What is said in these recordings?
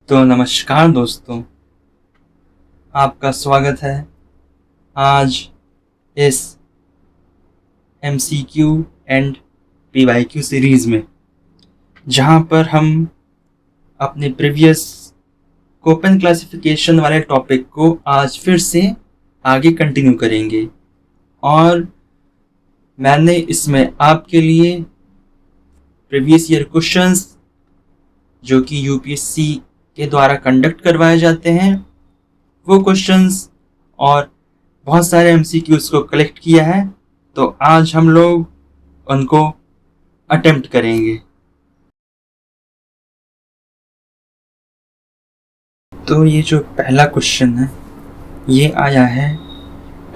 तो नमस्कार दोस्तों, आपका स्वागत है आज इस MCQ एंड PYQ सीरीज़ में, जहां पर हम अपने प्रीवियस कोपेन क्लासिफिकेशन वाले टॉपिक को आज फिर से आगे कंटिन्यू करेंगे। और मैंने इसमें आपके लिए प्रीवियस ईयर क्वेश्चंस जो कि UPSC के द्वारा कंडक्ट करवाए जाते हैं, वो क्वेश्चंस और बहुत सारे MCQs को कलेक्ट किया है। तो आज हम लोग उनको अटेम्प्ट करेंगे। तो ये जो पहला क्वेश्चन है ये आया है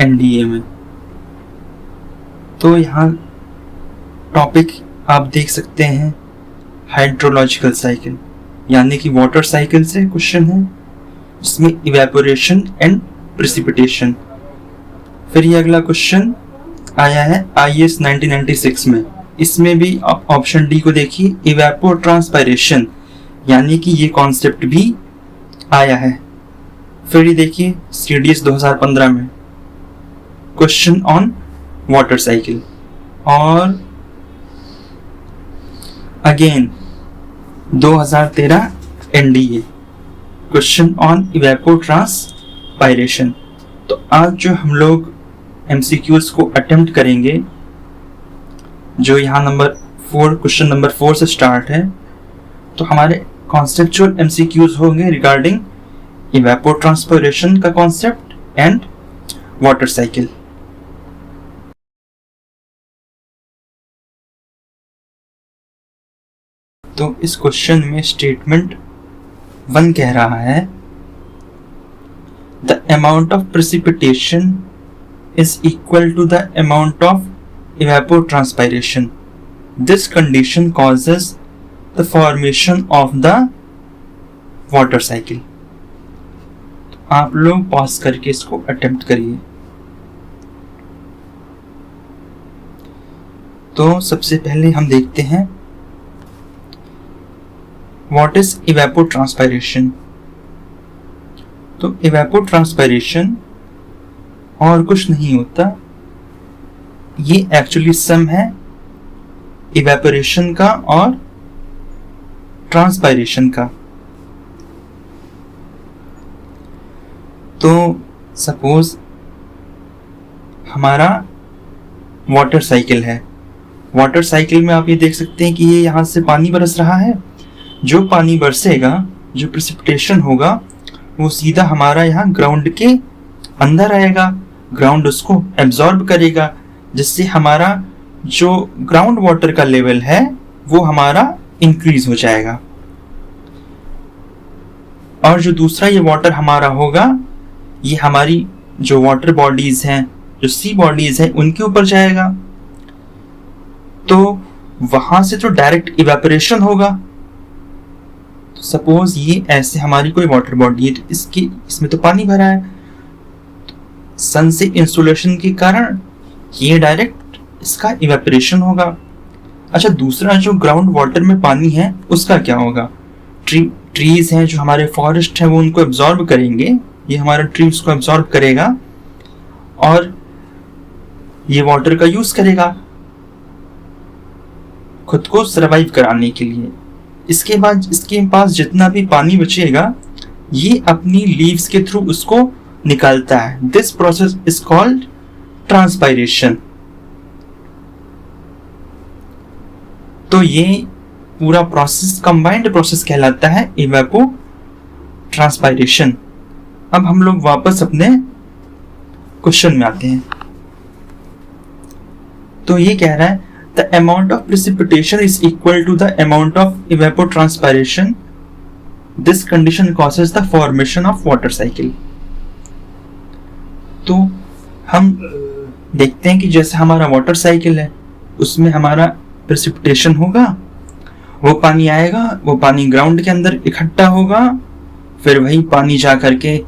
NDA में। तो यहाँ टॉपिक आप देख सकते हैं, हाइड्रोलॉजिकल साइकिल यानी कि वाटर साइकिल से क्वेश्चन है, जिसमें इवेपोरेशन एंड प्रेसिपिटेशन। फिर ये अगला क्वेश्चन आया है IAS 1996 में। इसमें भी आप ऑप्शन डी को देखिए, इवेपोट्रांसपायरेशन यानी कि ये कॉन्सेप्ट भी आया है। फिर ये देखिए CDS 2015 में क्वेश्चन ऑन वाटर साइकिल। और अगेन 2013 NDA क्वेश्चन ऑन इवेपोट्रांसपायरेशन। तो आज जो हम लोग MCQs को अटेम्प्ट करेंगे, जो यहाँ क्वेश्चन नंबर 4 से स्टार्ट है, तो हमारे कॉन्सेप्चुअल MCQs होंगे रिगार्डिंग इवेपोट्रांसपायरेशन का कॉन्सेप्ट एंड वाटर साइकिल। तो इस क्वेश्चन में स्टेटमेंट 1 कह रहा है, the amount of precipitation is equal to the amount of evapotranspiration. This condition causes the formation of the water cycle. तो आप लोग पॉज करके इसको अटेम्प्ट करिए। तो सबसे पहले हम देखते हैं What is evapotranspiration? तो evapotranspiration और कुछ नहीं होता, ये एक्चुअली सम है इवेपोरेशन का और ट्रांसपायरेशन का। तो सपोज हमारा वाटर साइकिल है। वाटर साइकिल में आप ये देख सकते हैं कि ये यहां से पानी बरस रहा है। जो पानी बरसेगा, जो प्रेसिपिटेशन होगा, वो सीधा हमारा यहाँ ग्राउंड के अंदर आएगा। ग्राउंड उसको एब्जॉर्ब करेगा, जिससे हमारा जो ग्राउंड वाटर का लेवल है वो हमारा इंक्रीज हो जाएगा। और जो दूसरा ये वाटर हमारा होगा, ये हमारी जो वाटर बॉडीज हैं, जो सी बॉडीज हैं, उनके ऊपर जाएगा। तो वहां से तो डायरेक्ट इवेपोरेशन होगा। सपोज ये ऐसे हमारी कोई वाटर बॉडी है, तो इसमें तो पानी भरा है। सन से इंसुलेशन के कारण ये डायरेक्ट इसका इवेपोरेशन होगा। अच्छा, दूसरा जो ग्राउंड वाटर में पानी है उसका क्या होगा? ट्रीज हैं, जो हमारे फॉरेस्ट है, वो उनको एब्जॉर्ब करेंगे। ये हमारा ट्री उसको एब्जॉर्ब करेगा और ये वाटर का यूज करेगा खुद को सरवाइव कराने के लिए। इसके बाद इसके पास जितना भी पानी बचेगा, ये अपनी लीव्स के थ्रू उसको निकालता है। This process is called transpiration. तो ये पूरा प्रोसेस कंबाइंड प्रोसेस कहलाता है इवेपोट्रांसपायरेशन। अब हम लोग वापस अपने क्वेश्चन में आते हैं। तो ये कह रहा है, the amount of precipitation is equal to the amount of evapotranspiration. This condition causes the formation of water cycle. तो हम देखते हैं कि जैसे हमारा वाटर साइकिल है, उसमें हमारा प्रेसिपिटेशन होगा, वो पानी आएगा, वो पानी ग्राउंड के अंदर इकट्ठा होगा, फिर वही पानी जा करके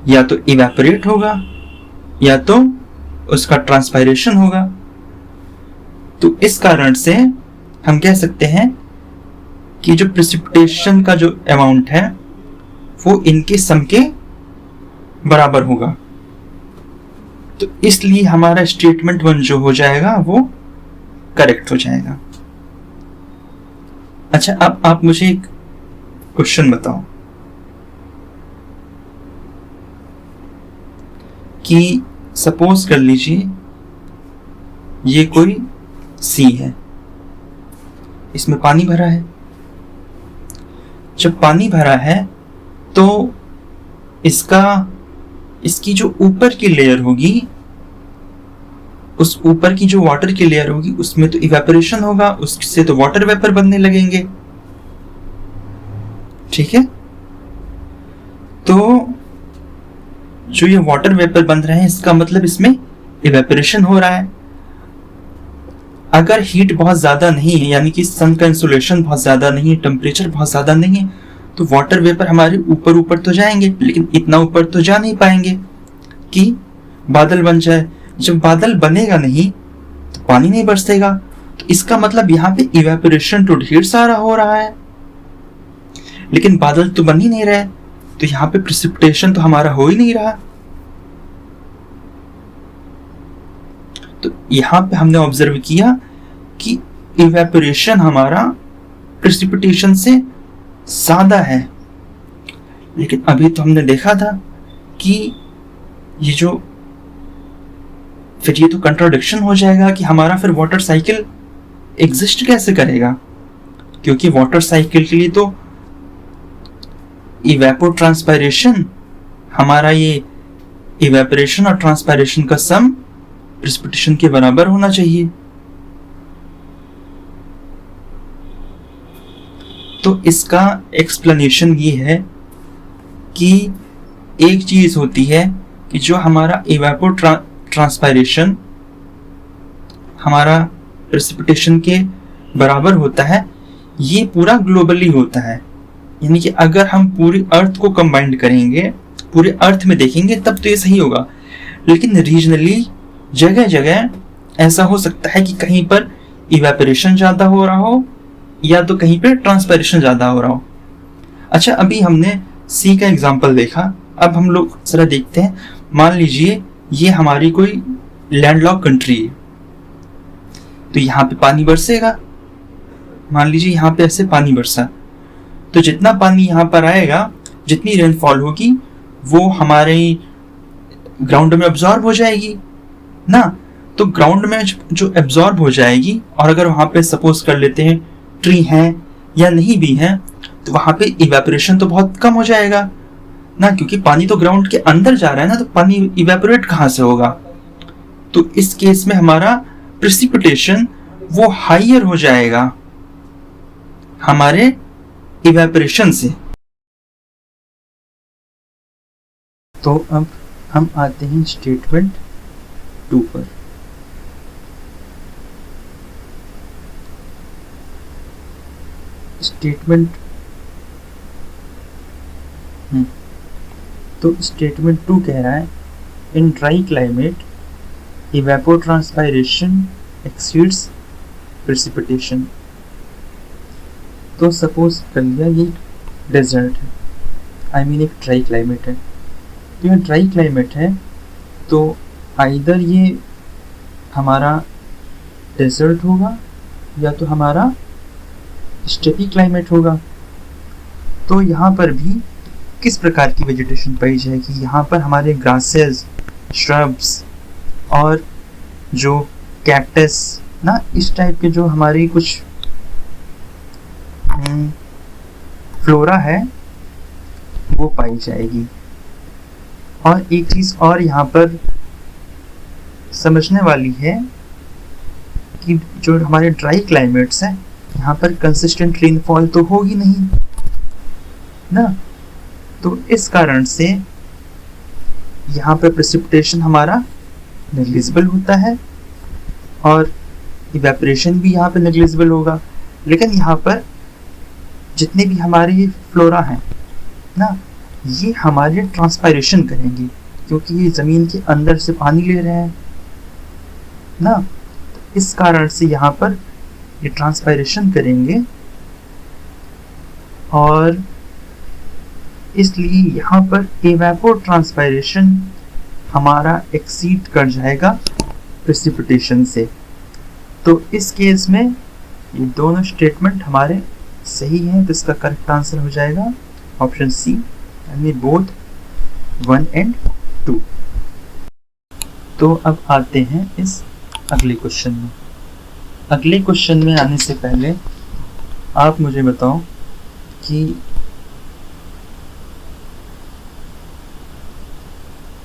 या तो इवेपोरेट होगा या तो उसका ट्रांसपायरेशन होगा। तो इस कारण से हम कह सकते हैं कि जो प्रेसिपिटेशन का जो अमाउंट है वो इनके सम के बराबर होगा। तो इसलिए हमारा स्टेटमेंट 1 जो हो जाएगा वो करेक्ट हो जाएगा। अच्छा, अब आप मुझे एक क्वेश्चन बताओ कि सपोज कर लीजिए ये कोई सी है, इसमें पानी भरा है। जब पानी भरा है तो इसकी जो ऊपर की लेयर होगी, उस ऊपर की जो वाटर की लेयर होगी उसमें तो इवेपोरेशन होगा, उससे तो वाटर वेपर बनने लगेंगे। ठीक है, तो जो ये वाटर वेपर बन रहे हैं इसका मतलब इसमें इवेपोरेशन हो रहा है। अगर हीट बहुत ज्यादा नहीं है, यानी कि सन का इंसुलेशन बहुत ज्यादा नहीं है, टेम्परेचर बहुत ज्यादा नहीं है, तो वाटर वेपर हमारे ऊपर ऊपर तो जाएंगे, लेकिन इतना ऊपर तो जा नहीं पाएंगे कि बादल बन जाए। जब बादल बनेगा नहीं तो पानी नहीं बरसेगा, तो इसका मतलब यहाँ पे इवेपोरेशन तो ढेर सारा हो रहा है, लेकिन बादल तो बन ही नहीं रहे, तो यहाँ पे प्रेसिपिटेशन तो हमारा हो ही नहीं रहा। तो यहाँ पे हमने ऑब्जर्व किया कि इवेपोरेशन हमारा प्रेसिपिटेशन से ज्यादा है, लेकिन अभी तो हमने देखा था कि फिर ये तो कंट्राडिक्शन हो जाएगा कि हमारा फिर वाटर साइकिल एग्जिस्ट कैसे करेगा, क्योंकि वाटर साइकिल के लिए तो इवेपोर ट्रांसपायरेशन, हमारा ये इवेपोरेशन और ट्रांसपायरेशन का सम प्रेसिपिटेशन के बराबर होना चाहिए। तो इसका एक्सप्लेनेशन ये है कि एक चीज होती है कि जो हमारा इवेपोर ट्रांसपायरेशन हमारा प्रेसिपिटेशन के बराबर होता है, ये पूरा ग्लोबली होता है। यानी कि अगर हम पूरी अर्थ को कंबाइंड करेंगे, पूरे अर्थ में देखेंगे तब तो ये सही होगा, लेकिन रीजनली जगह जगह ऐसा हो सकता है कि कहीं पर इवेपोरेशन ज्यादा हो रहा हो या तो कहीं पर ट्रांसपायरेशन ज्यादा हो रहा हो। अच्छा, अभी हमने सी का एग्जांपल देखा, अब हम लोग जरा देखते हैं। मान लीजिए ये हमारी कोई लैंडलॉक कंट्री है, तो यहाँ पे पानी बरसेगा। मान लीजिए यहाँ पे ऐसे पानी बरसा, तो जितना पानी यहाँ पर आएगा, जितनी रेनफॉल होगी वो हमारे ग्राउंड में एब्जॉर्ब हो जाएगी ना। तो ग्राउंड में जो एब्जॉर्ब हो जाएगी, और अगर वहां पे सपोज कर लेते हैं ट्री हैं या नहीं भी हैं, तो वहां पे इवेपोरेशन तो बहुत कम हो जाएगा ना, क्योंकि पानी तो ग्राउंड के अंदर जा रहा है ना, तो पानी इवेपोरेट कहाँ से होगा। तो इस केस में हमारा प्रेसिपिटेशन वो हाइयर हो जाएगा हमारे इवेपोरेशन से। तो अब हम आते हैं स्टेटमेंट 2 पर। स्टेटमेंट तो स्टेटमेंट 2 कह रहा है in dry climate evapotranspiration exceeds precipitation. तो सपोज कर लिया ये डेजर्ट है, आई मीन एक ड्राई क्लाइमेट है। तो ये ड्राई क्लाइमेट है तो आइदर ये हमारा डेजर्ट होगा या तो हमारा स्टेपी क्लाइमेट होगा। तो यहाँ पर भी किस प्रकार की वेजिटेशन पाई जाएगी, यहाँ पर हमारे ग्रासेस, श्रब्स और जो कैक्टस ना, इस टाइप के जो हमारी कुछ फ्लोरा है वो पाई जाएगी। और एक चीज और यहाँ पर समझने वाली है कि जो हमारे ड्राई क्लाइमेट्स हैं यहाँ पर कंसिस्टेंट रेनफॉल तो होगी नहीं ना, तो इस कारण से यहाँ पर प्रेसिपिटेशन हमारा नेग्लिजिबल होता है और इवेपोरेशन भी यहाँ पे नेग्लिजिबल होगा। लेकिन यहाँ पर जितने भी हमारे फ्लोरा हैं ना, ये हमारे ट्रांसपायरेशन करेंगे क्योंकि ये ज़मीन के अंदर से पानी ले रहे हैं ना, तो इस कारण से यहाँ पर ये ट्रांसपायरेशन करेंगे और इसलिए यहाँ पर इवेपोट्रांसपायरेशन हमारा एक्सीड कर जाएगा प्रेसिपिटेशन से। तो इस केस में ये दोनों स्टेटमेंट हमारे सही हैं, तो इसका करेक्ट आंसर हो जाएगा ऑप्शन सी, यानी बोथ 1 and 2। तो अब आते हैं इस अगले क्वेश्चन में। अगले क्वेश्चन में आने से पहले आप मुझे बताओ कि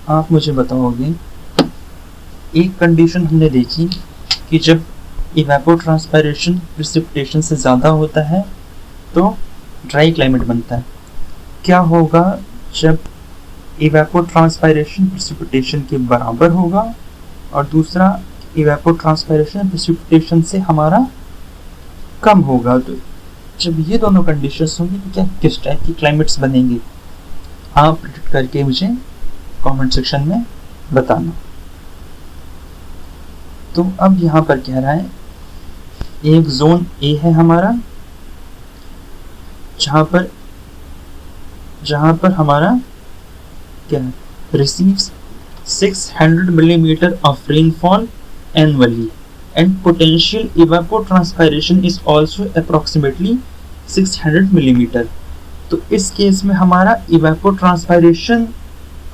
आप मुझे बताओगे, एक कंडीशन हमने देखी कि जब इवेपोट्रांसपायरेशन प्रेसिपिटेशन से ज़्यादा होता है तो ड्राई क्लाइमेट बनता है। क्या होगा जब इवेपोट्रांसपायरेशन प्रेसिपिटेशन के बराबर होगा, और दूसरा इवेपोट्रांसपायरेशन प्रेसिपिटेशन से हमारा कम होगा? तो जब ये दोनों कंडीशंस होंगी तो क्या किस टाइप की क्लाइमेट्स बनेंगे, आप प्रेडिक्ट करके मुझे कमेंट सेक्शन में बताना। तो अब यहाँ पर कह रहा है एक जोन ए है हमारा, जहाँ पर हमारा क्या है, receives 600 millimetre of rainfall annually and potential evapotranspiration is also approximately 600 millimetre. तो इस केस में हमारा इवेपोट्रांसपायरेशन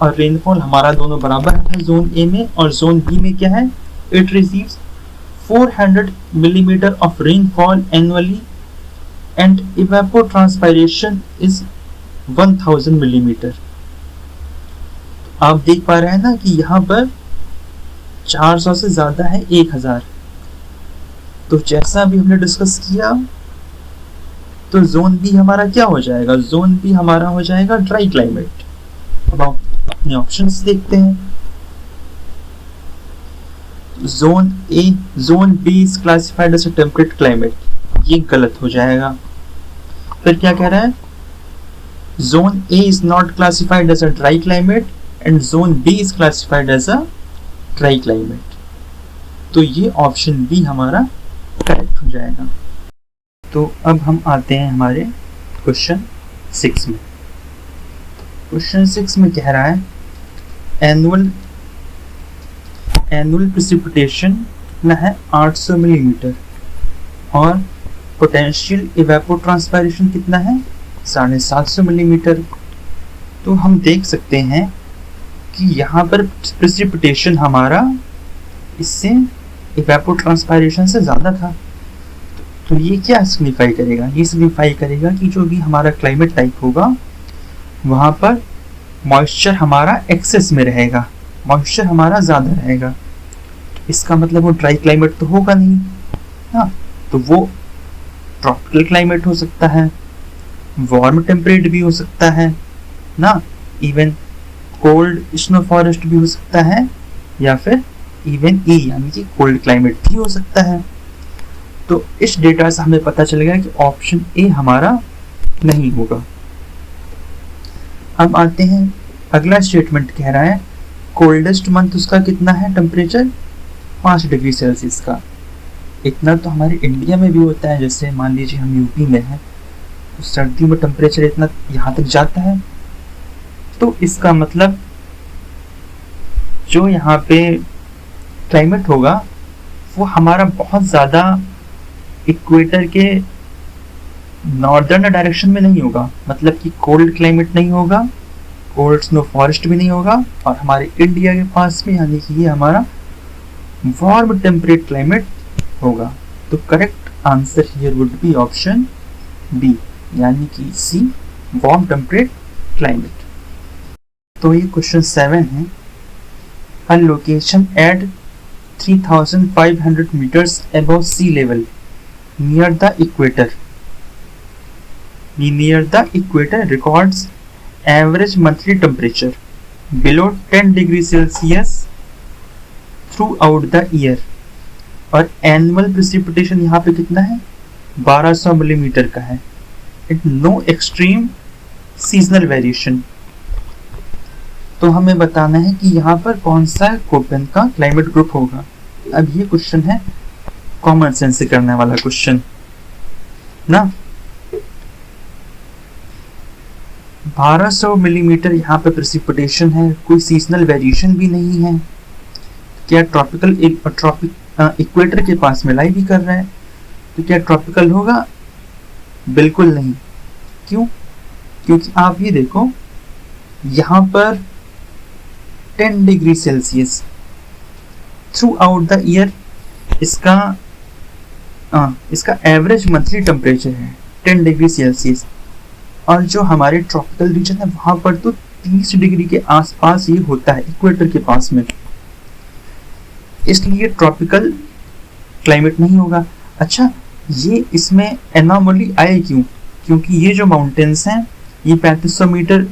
और रेनफॉल हमारा दोनों बराबर है जोन ए में, और जोन बी में क्या है, it receives 400 millimetre of rainfall annually and evapotranspiration is 1000 millimetre. आप देख पा रहे हैं ना कि यहाँ पर 400 से ज्यादा है 1000। तो जैसा भी हमने डिस्कस किया, तो जोन बी हमारा क्या हो जाएगा, जोन बी हमारा हो जाएगा ड्राई क्लाइमेट। अब आप अपने ऑप्शंस देखते हैं। Zone B is classified as a temperate climate, ये गलत हो जाएगा। फिर क्या कह रहा है, zone A is not classified as a dry climate and zone B is classified as a dry climate. तो ये ऑप्शन बी हमारा करेक्ट हो जाएगा। तो अब हम आते हैं हमारे क्वेश्चन 6 में। क्वेश्चन 6 में कह रहा है एनुअल प्रेसिपिटेशन कितना है, 800 मिलीमीटर, और पोटेंशियल इवेपोट्रांसपायरेशन कितना है, 750 मिलीमीटर। तो हम देख सकते हैं कि यहाँ पर प्रेसिपिटेशन हमारा इससे इवेपोट्रांसपायरेशन से ज़्यादा था। तो ये क्या सिग्निफाई करेगा, ये सिग्निफाई करेगा कि जो भी हमारा क्लाइमेट टाइप होगा वहाँ पर मॉइस्चर हमारा एक्सेस में रहेगा, मॉइस्चर हमारा ज़्यादा रहेगा। तो इसका मतलब वो ड्राई क्लाइमेट तो होगा नहीं ना, तो वो ट्रॉपिकल क्लाइमेट हो सकता है, वार्म टेम्परेट भी हो सकता है ना, इवन कोल्ड स्नो फॉरेस्ट भी हो सकता है, या फिर इवन ई यानी कि कोल्ड क्लाइमेट भी हो सकता है। तो इस डेटा से हमें पता चलेगा कि ऑप्शन ए हमारा नहीं होगा। अब आते हैं, अगला स्टेटमेंट कह रहा है कोल्डेस्ट मंथ उसका कितना है टेम्परेचर, 5 डिग्री सेल्सियस का। इतना तो हमारे इंडिया में भी होता है, जैसे मान लीजिए हम यूपी में हैं तो सर्दियों में टेम्परेचर इतना यहाँ तक जाता है। तो इसका मतलब जो यहाँ पे क्लाइमेट होगा वो हमारा बहुत ज़्यादा इक्वेटर के नॉर्दर्न डायरेक्शन में नहीं होगा, मतलब कि कोल्ड क्लाइमेट नहीं होगा, कोल्ड स्नो फॉरेस्ट भी नहीं होगा, और हमारे इंडिया के पास में यानी कि ये हमारा वार्म टेम्परेट क्लाइमेट होगा। तो correct answer here would be option B, यानी कि सी, वार्म टेम्परेट क्लाइमेट। तो ये क्वेश्चन 7 है, a location at 3500 meters above sea level near the equator records average monthly temperature below 10 degrees Celsius throughout the year, और annual precipitation यहाँ पे कितना है, 1200 मिलीमीटर का है, and no extreme seasonal variation। तो हमें बताना है कि यहाँ पर कौन सा कोपेन का क्लाइमेट ग्रुप होगा। अब ये क्वेश्चन है कॉमन सेंस से करने वाला क्वेश्चन ना। 1200 मिलीमीटर यहाँ पे प्रेसिपिटेशन है, कोई सीजनल वेरिएशन भी नहीं है। क्या ट्रॉपिकल इक्वेटर के पास में लाई भी कर रहा है, तो क्या ट्रॉपिकल होगा? बिल्कुल नहीं। क्यों? क्योंकि आप ये देखो यहाँ पर 10 degree Celsius through out the year इसका एवरेज मंथली टेम्परेचर है 10 डिग्री सेल्सियस, और जो हमारे ट्रॉपिकल रीजन है वहां पर तो 30 डिग्री के आसपास ये होता है इक्वेटर के पास में, इसलिए ट्रॉपिकल क्लाइमेट नहीं होगा। अच्छा, ये इसमें एनॉमली आए क्यों? क्योंकि ये जो माउंटेन्स हैं ये 3500 मीटर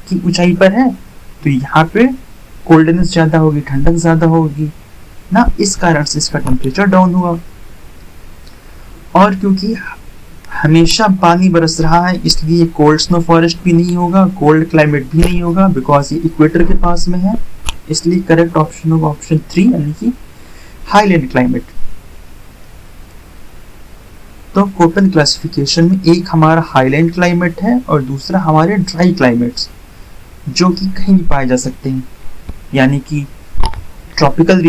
की ऊंचाई पर है, तो यहाँ पे कोल्डनेस ज़्यादा होगी, ठंडक ज़्यादा होगी ना, इस कारण से इसका टेम्परेचर डाउन हुआ। और क्योंकि हमेशा पानी बरस रहा है इसलिए कोल्ड स्नो फॉरेस्ट भी नहीं होगा, कोल्ड क्लाइमेट भी नहीं होगा, बिकॉज ये इक्वेटर के पास में है। इसलिए करेक्ट ऑप्शन होगा ऑप्शन 3 यानी कि हाईलैंड क्लाइमेट। तो कोपेन क्लासिफिकेशन में एक हमारा हाईलैंड क्लाइमेट है और दूसरा हमारे ड्राई क्लाइमेट्स जो कि कहीं भी पाए जा सकते हैं, यानी कि ट्रॉपिकल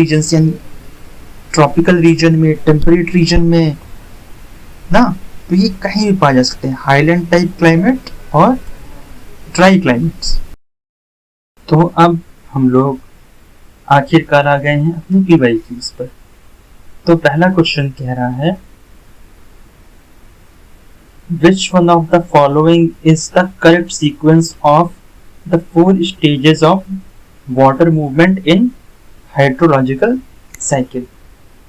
रीजन में, टेम्परेट रीजन में ना, तो ये कहीं भी पाए जा सकते हैं, हाईलैंड टाइप क्लाइमेट और ड्राई क्लाइमेट्स। तो अब हम लोग आखिरकार आ गए हैं अपने PYQs पर। तो पहला क्वेश्चन कह रहा है Which one of the following is the correct sequence of the 4 stages of water movement in hydrological cycle?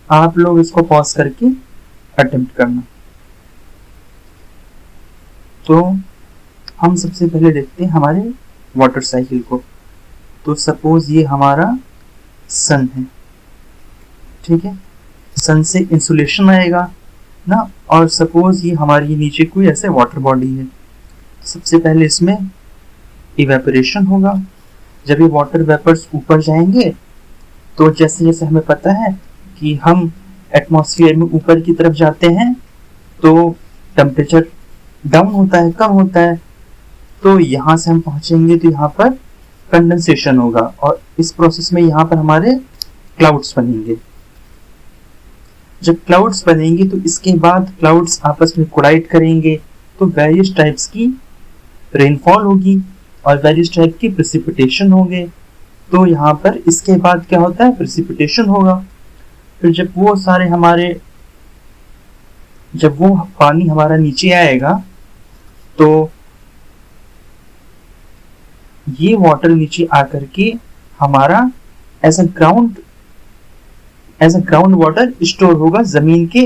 आप लोग इसको पॉज करके अटेम्प्ट करना। तो हम सबसे पहले देखते हैं हमारे वाटर साइकिल को। तो सपोज ये हमारा सन है, ठीक है, सन से इंसुलेशन आएगा ना, और सपोज ये हमारी नीचे कोई ऐसे वाटर बॉडी है। सबसे पहले इसमें इवेपोरेशन होगा। जब ये वाटर वेपर्स ऊपर जाएंगे तो जैसे जैसे हमें पता है कि हम एटमॉस्फेयर में ऊपर की तरफ जाते हैं तो टेम्परेचर डाउन होता है, कम होता है। तो यहाँ से हम पहुंचेंगे तो यहाँ पर कंडेंसेशन होगा और इस प्रोसेस में यहाँ पर हमारे क्लाउड्स बनेंगे। जब क्लाउड्स बनेंगे तो इसके बाद क्लाउड्स आपस में कोलाइड करेंगे तो वेरियस टाइप्स की रेनफॉल होगी और वेरियस टाइप की प्रेसिपिटेशन होंगे। तो यहाँ पर इसके बाद क्या होता है, प्रेसिपिटेशन होगा। फिर जब वो पानी हमारा नीचे आएगा तो ये वाटर नीचे आकर के हमारा as a ground water store होगा जमीन के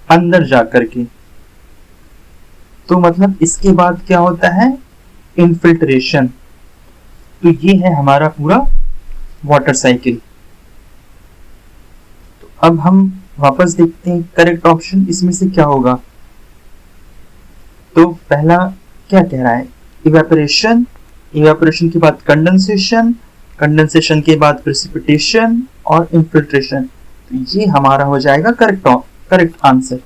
अंदर जाकर के। तो मतलब इसके बाद क्या होता है, इनफिल्ट्रेशन। तो ये है हमारा पूरा वाटर साइकिल। तो अब हम वापस देखते हैं करेक्ट ऑप्शन इसमें से क्या होगा। तो पहला क्या कह रहा है, इवेपोरेशन, इवेपोरेशन के बाद कंडेंसेशन, कंडेंसेशन के बाद प्रेसिपिटेशन और इनफिल्ट्रेशन। तो ये हमारा हो जाएगा करेक्ट आंसर।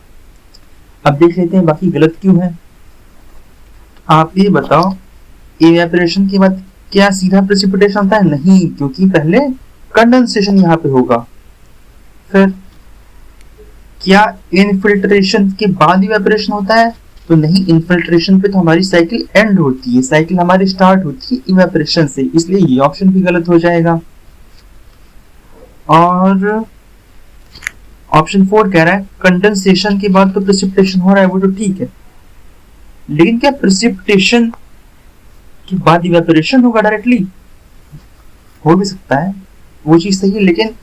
अब देख लेते हैं बाकी गलत क्यों है। आप ये बताओ, इवेपोरेशन के बाद क्या सीधा प्रेसिपिटेशन होता है? नहीं, क्योंकि पहले कंडेंसेशन यहाँ पे होगा। फिर क्या इनफिल्ट्रेशन के बाद इवेपोरेशन होता है? तो नहीं, इनफिल्ट्रेशन पे तो हमारी साइकिल एंड होती है, साइकिल हमारी स्टार्ट होती है इवेपोरेशन से, इसलिए ये ऑप्शन भी गलत हो जाएगा। और ऑप्शन 4 कह रहा है कंडेंसेशन के बाद तो प्रेसिपिटेशन हो रहा है, वो तो ठीक है, लेकिन क्या प्रेसिपिटेशन के बाद इवेपोरेशन होगा डायरेक्टली? हो भी सकता है, वो चीज सही है, लेकिन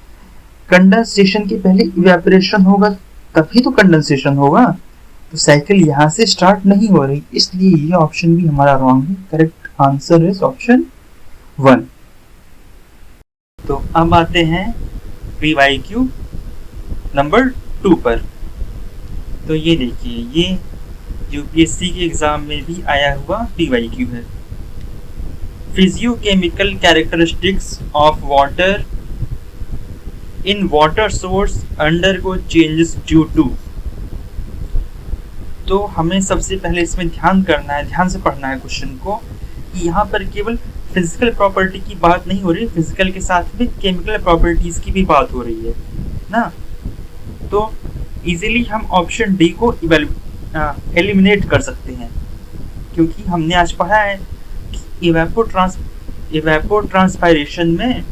कंडेंसेशन के पहले इवेपोरेशन होगा तभी तो कंडेंसेशन होगा। तो साइकिल यहाँ से स्टार्ट नहीं हो रही, इसलिए ये ऑप्शन भी हमारा रॉन्ग है। Correct answer is option 1। तो अब आते हैं PYQ नंबर 2 पर। तो ये देखिए, ये UPSC के एग्जाम में भी आया हुआ PYQ है। Physiochemical characteristics of water in water source undergo changes due to. तो हमें सबसे पहले इसमें ध्यान से पढ़ना है क्वेश्चन को कि यहाँ पर केवल फिजिकल प्रॉपर्टी की बात नहीं हो रही, फिजिकल के साथ में केमिकल प्रॉपर्टीज की भी बात हो रही है ना। तो इजीली हम ऑप्शन डी को एलिमिनेट कर सकते हैं, क्योंकि हमने आज पढ़ा है कि इवेपोट्रांसपायरेशन में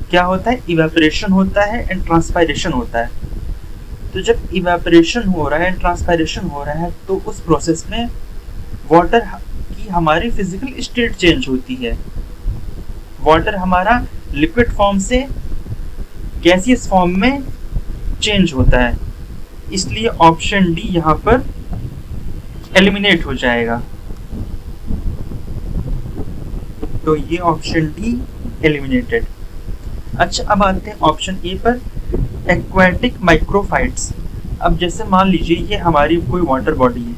क्या होता है, इवेपोरेशन होता है एंड ट्रांसपायरेशन होता है। तो जब इवेपोरेशन हो रहा है, ट्रांसपायरेशन हो रहा है, तो उस प्रोसेस में वाटर की हमारी फिजिकल स्टेट चेंज होती है। वाटर हमारा लिक्विड फॉर्म से गैसियस फॉर्म में चेंज होता है, इसलिए ऑप्शन डी यहाँ पर एलिमिनेट हो जाएगा। तो ये ऑप्शन डी एलिमिनेटेड। अच्छा, अब आते हैं ऑप्शन ए पर, एक्वाटिक माइक्रोफाइट्स। अब जैसे मान लीजिए ये हमारी कोई वाटर बॉडी है,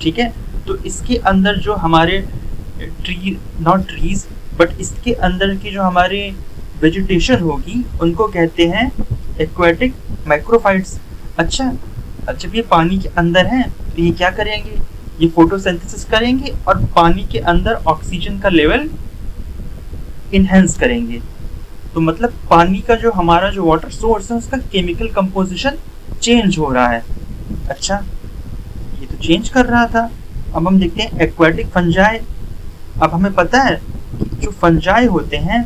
ठीक है, तो इसके अंदर जो हमारे नॉट ट्रीज बट इसके अंदर की जो हमारे वेजिटेशन होगी उनको कहते हैं एक्वाटिक माइक्रोफाइट्स। अच्छा, जब ये पानी के अंदर हैं तो ये क्या करेंगे, ये फोटोसिंथेसिस करेंगे और पानी के अंदर ऑक्सीजन का लेवल इनहेंस करेंगे। तो मतलब पानी का जो हमारा जो वाटर सोर्स है उसका केमिकल कंपोजिशन चेंज हो रहा है। अच्छा, ये तो चेंज कर रहा था। अब हम देखते हैं एक्वाटिक फंजाई। अब हमें पता है कि जो फंजाई होते हैं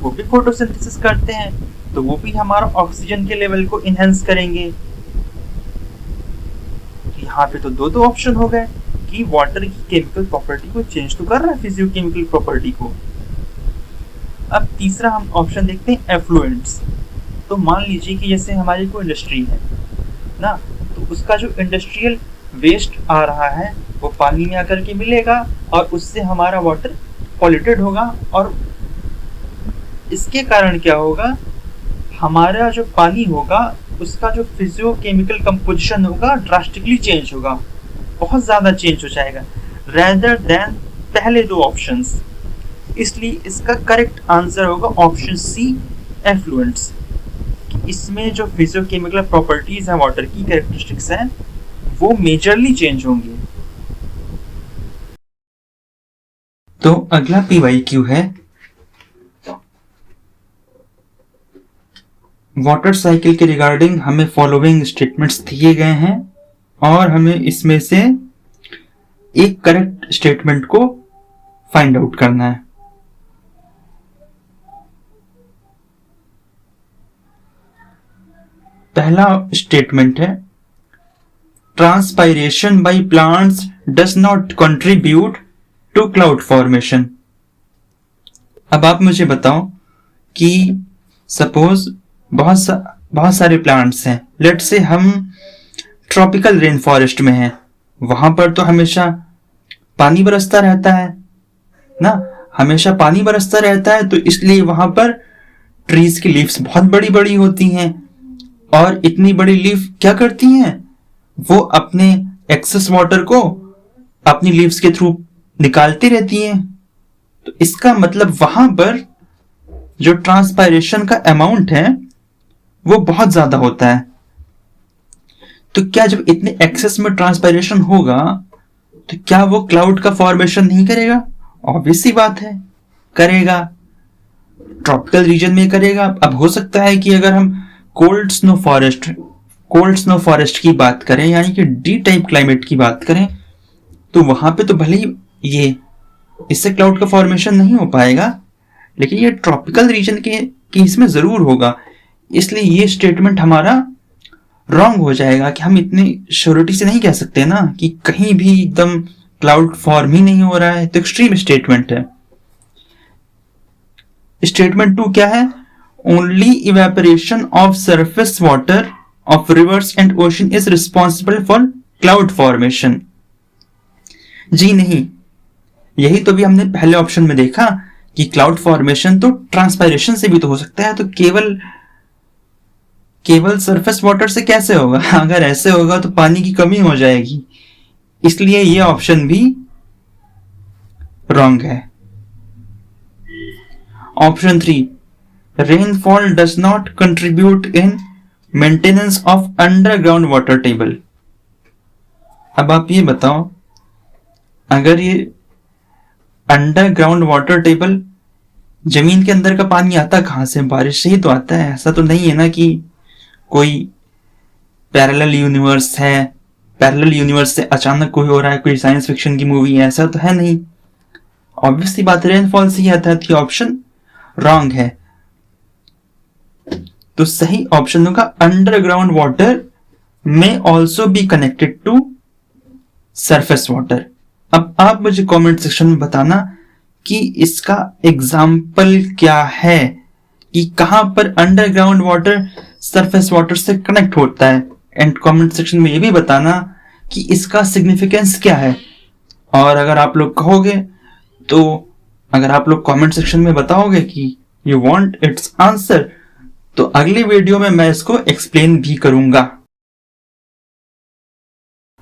वो भी फोटोसिंथेसिस करते हैं, तो वो भी हमारा ऑक्सीजन के लेवल को इनहेंस करेंगे। तो यहाँ पे तो दो ऑप्शन हो गए कि वाटर की केमिकल प्रॉपर्टी को चेंज तो कर रहा है, फिजियोकेमिकल प्रॉपर्टी को। अब तीसरा हम ऑप्शन देखते हैं एफ्लुएंट्स। तो मान लीजिए कि जैसे हमारी कोई इंडस्ट्री है ना, तो उसका जो इंडस्ट्रियल वेस्ट आ रहा है वो पानी में आकर के मिलेगा और उससे हमारा वाटर पॉल्यूटेड होगा, और इसके कारण क्या होगा, हमारा जो पानी होगा उसका जो फिजियोकेमिकल कंपोजिशन होगा ड्रास्टिकली चेंज होगा, बहुत ज़्यादा चेंज हो जाएगा रेदर देन पहले दो ऑप्शंस। इसलिए इसका करेक्ट आंसर होगा ऑप्शन सी, एफ्लुएंट्स। इसमें जो फिजियोकेमिकल प्रॉपर्टीज हैं, वाटर की कैरेक्टरिस्टिक्स हैं, वो मेजरली चेंज होंगे। तो अगला PYQ है, वाटर साइकिल के रिगार्डिंग हमें फॉलोइंग स्टेटमेंट्स दिए गए हैं और हमें इसमें से एक करेक्ट स्टेटमेंट को फाइंड आउट करना है। पहला स्टेटमेंट है, transpiration by plants does not contribute to cloud formation. अब आप मुझे बताओ कि सपोज बहुत सारे प्लांट्स हैं, लेट से हम ट्रॉपिकल रेन फॉरेस्ट में हैं, वहां पर तो हमेशा पानी बरसता रहता है ना, हमेशा पानी बरसता रहता है, तो इसलिए वहां पर ट्रीज की लीव्स बहुत बड़ी बड़ी होती हैं, और इतनी बड़ी लीफ क्या करती हैं, वो अपने एक्सेस वाटर को अपनी लीव्स के थ्रू निकालती रहती हैं। तो इसका मतलब वहां पर जो ट्रांसपायरेशन का अमाउंट है वो बहुत ज्यादा होता है। तो क्या जब इतने एक्सेस में ट्रांसपायरेशन होगा तो क्या वो क्लाउड का फॉर्मेशन नहीं करेगा? ऑब्वियस सी बात है, करेगा। ट्रॉपिकल रीजन में करेगा। अब हो सकता है कि अगर हम कोल्ड स्नो फॉरेस्ट की बात करें, यानी कि डी टाइप क्लाइमेट की बात करें, तो वहां पे तो भले ही ये इससे क्लाउड का फॉर्मेशन नहीं हो पाएगा, लेकिन ये ट्रॉपिकल रीजन के केस में जरूर होगा। इसलिए ये स्टेटमेंट हमारा रॉन्ग हो जाएगा कि हम इतनी श्योरिटी से नहीं कह सकते ना कि कहीं भी एकदम क्लाउड फॉर्म ही नहीं हो रहा है। तो एक्सट्रीम स्टेटमेंट है। स्टेटमेंट 2 क्या है? Only evaporation of surface water of rivers and ocean is responsible for cloud formation. जी नहीं, यही तो भी हमने पहले ऑप्शन में देखा कि क्लाउड फॉर्मेशन तो ट्रांसपायरेशन से भी तो हो सकता है, तो केवल सरफेस वाटर से कैसे होगा? अगर ऐसे होगा तो पानी की कमी हो जाएगी। इसलिए ये ऑप्शन भी रॉन्ग है। Option 3, rainfall does not contribute in maintenance of underground water table. अब आप ये बताओ, अगर ये अंडरग्राउंड वाटर टेबल, जमीन के अंदर का पानी आता कहाँ से? बारिश से ही तो आता है। ऐसा तो नहीं है ना कि कोई पैरेलल यूनिवर्स है, पैरेलल यूनिवर्स से अचानक कोई हो रहा है, कोई साइंस फिक्शन की मूवी है, ऐसा तो है नहीं। ऑब्वियसली बात रेनफॉल से ही आता है, तो ऑप्शन रॉन्ग है। तो सही ऑप्शन होगा अंडरग्राउंड वाटर में also be connected to surface water. अब आप मुझे कमेंट सेक्शन में बताना कि इसका एग्जाम्पल क्या है, कि कहां पर अंडरग्राउंड वाटर सरफेस वाटर से कनेक्ट होता है। एंड कमेंट सेक्शन में ये भी बताना कि इसका सिग्निफिकेंस क्या है। और अगर आप लोग कहोगे, तो अगर आप लोग कमेंट सेक्शन में बताओगे कि यू वांट इट्स आंसर, तो अगली वीडियो में मैं इसको एक्सप्लेन भी करूंगा।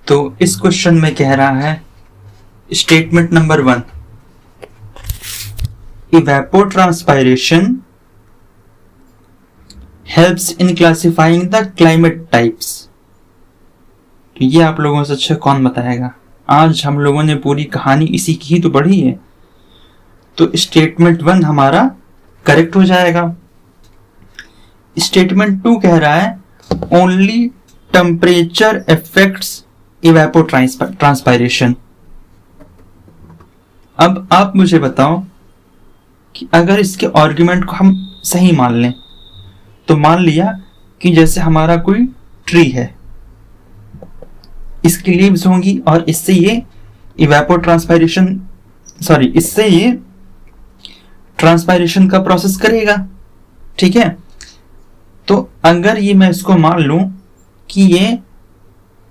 तो इस क्वेश्चन में कह रहा है statement number 1, evapotranspiration helps in classifying the climate types। तो ये आप लोगों से अच्छा कौन बताएगा? आज हम लोगों ने पूरी कहानी इसी की ही तो पढ़ी है। तो स्टेटमेंट 1 हमारा करेक्ट हो जाएगा। स्टेटमेंट 2 कह रहा है ओनली टेम्परेचर इफेक्ट्स इवेपोट्रांसपायरेशन। अब आप मुझे बताओ कि अगर इसके आर्गुमेंट को हम सही मान लें, तो मान लिया कि जैसे हमारा कोई ट्री है, इसकी लीव्स होंगी और इससे ये इवेपोट्रांसपायरेशन इससे ये ट्रांसपायरेशन का प्रोसेस करेगा, ठीक है। तो अगर ये मैं इसको मान लूं कि ये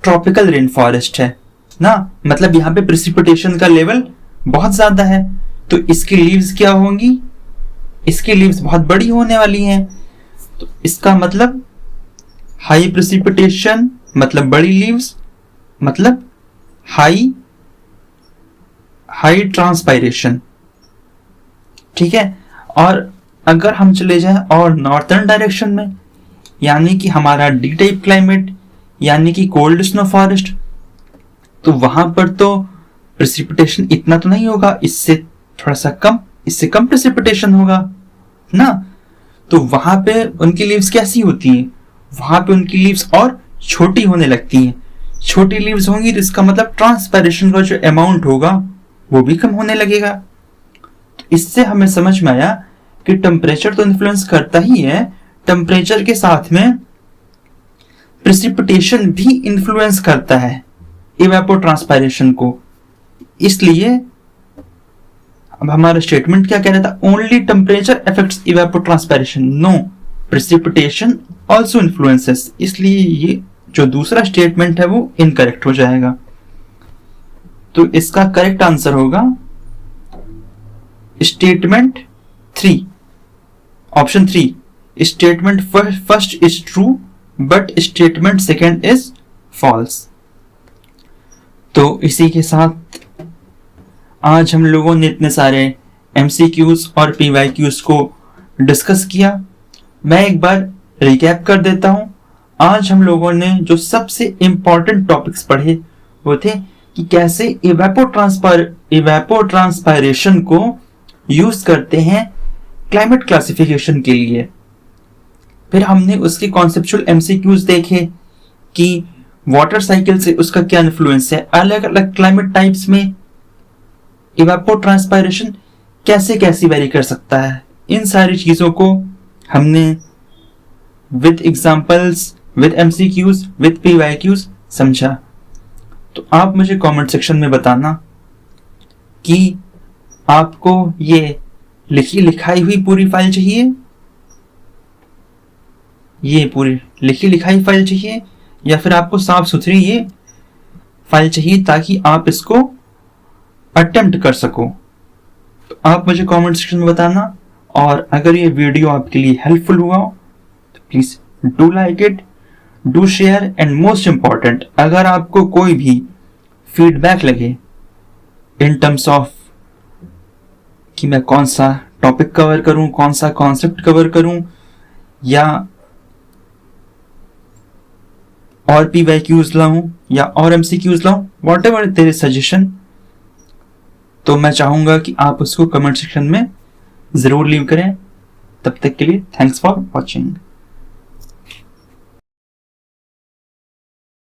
ट्रॉपिकल रेन फॉरेस्ट है ना, मतलब यहाँ पे प्रेसिपिटेशन का लेवल बहुत ज्यादा है, तो इसकी लीव्स क्या होंगी? इसकी लीव्स बहुत बड़ी होने वाली हैं। तो इसका मतलब हाई प्रेसिपिटेशन मतलब बड़ी लीव्स, मतलब हाई ट्रांसपायरेशन, ठीक है। और अगर हम चले जाएं और नॉर्थर्न डायरेक्शन में, यानी कि हमारा डी टाइप क्लाइमेट, यानी कि कोल्ड स्नो फॉरेस्ट, तो वहां पर तो प्रेसिपिटेशन इतना तो नहीं होगा, इससे थोड़ा सा कम, इससे कम प्रेसिपिटेशन होगा ना। तो वहां पे उनकी लीव्स कैसी होती हैं? वहां पे उनकी लीव्स और छोटी होने लगती हैं। छोटी लीव्स होंगी तो इसका मतलब ट्रांसपायरेशन का जो अमाउंट होगा वो भी कम होने लगेगा। तो इससे हमें समझ में आया कि टेम्परेचर तो इन्फ्लुएंस करता ही है, टेम्परेचर के साथ में प्रेसिपिटेशन भी इन्फ्लुएंस करता है इवेपोट्रांसपायरेशन को। इसलिए अब हमारा स्टेटमेंट क्या कह रहा था? Only temperature affects evapotranspiration, no precipitation also influences. इसलिए ये जो दूसरा स्टेटमेंट है वो इनकरेक्ट हो जाएगा। तो इसका करेक्ट आंसर होगा statement 3, option 3। Statement first is true but statement second is false. तो इसी के साथ आज हम लोगों ने इतने सारे एमसीक्यूज और पीवाईक्यूज को डिस्कस किया। मैं एक बार रिकैप कर देता हूं। आज हम लोगों ने जो सबसे इंपॉर्टेंट टॉपिक्स पढ़े वो थे कि कैसे इवेपोट्रांसपायरेशन को यूज करते हैं क्लाइमेट क्लासिफिकेशन के लिए। फिर हमने उसके कॉन्सेप्चुअल एमसीक्यूज देखे कि वाटर साइकिल से उसका क्या इन्फ्लुएंस है, अलग अलग क्लाइमेट टाइप्स में इवेपोट्रांसपायरेशन कैसे कैसे वेरी कर सकता है। इन सारी चीजों को हमने with examples, with MCQs, with PYQs समझा। तो आप मुझे कमेंट सेक्शन में बताना कि आपको ये लिखी लिखाई हुई पूरी फाइल चाहिए, ये पूरी लिखी लिखाई फाइल चाहिए, या फिर आपको साफ सुथरी ये फाइल चाहिए ताकि आप इसको अटेम्प्ट कर सको। तो आप मुझे कमेंट सेक्शन में बताना। और अगर ये वीडियो आपके लिए हेल्पफुल हुआ हो तो please do like it, do share, and most important, अगर आपको कोई भी फीडबैक लगे इन टर्म्स ऑफ कि मैं कौन सा टॉपिक कवर करूं, कौन सा कॉन्सेप्ट कवर करूं, या और पीवाईक्यूज लाऊं या और एमसीक्यूज लाऊं, व्हाटएवर तेरे सजेशन, तो मैं चाहूँगा कि आप उसको कमेंट सेक्शन में ज़रूर लीव करें। तब तक के लिए थैंक्स फॉर वॉचिंग।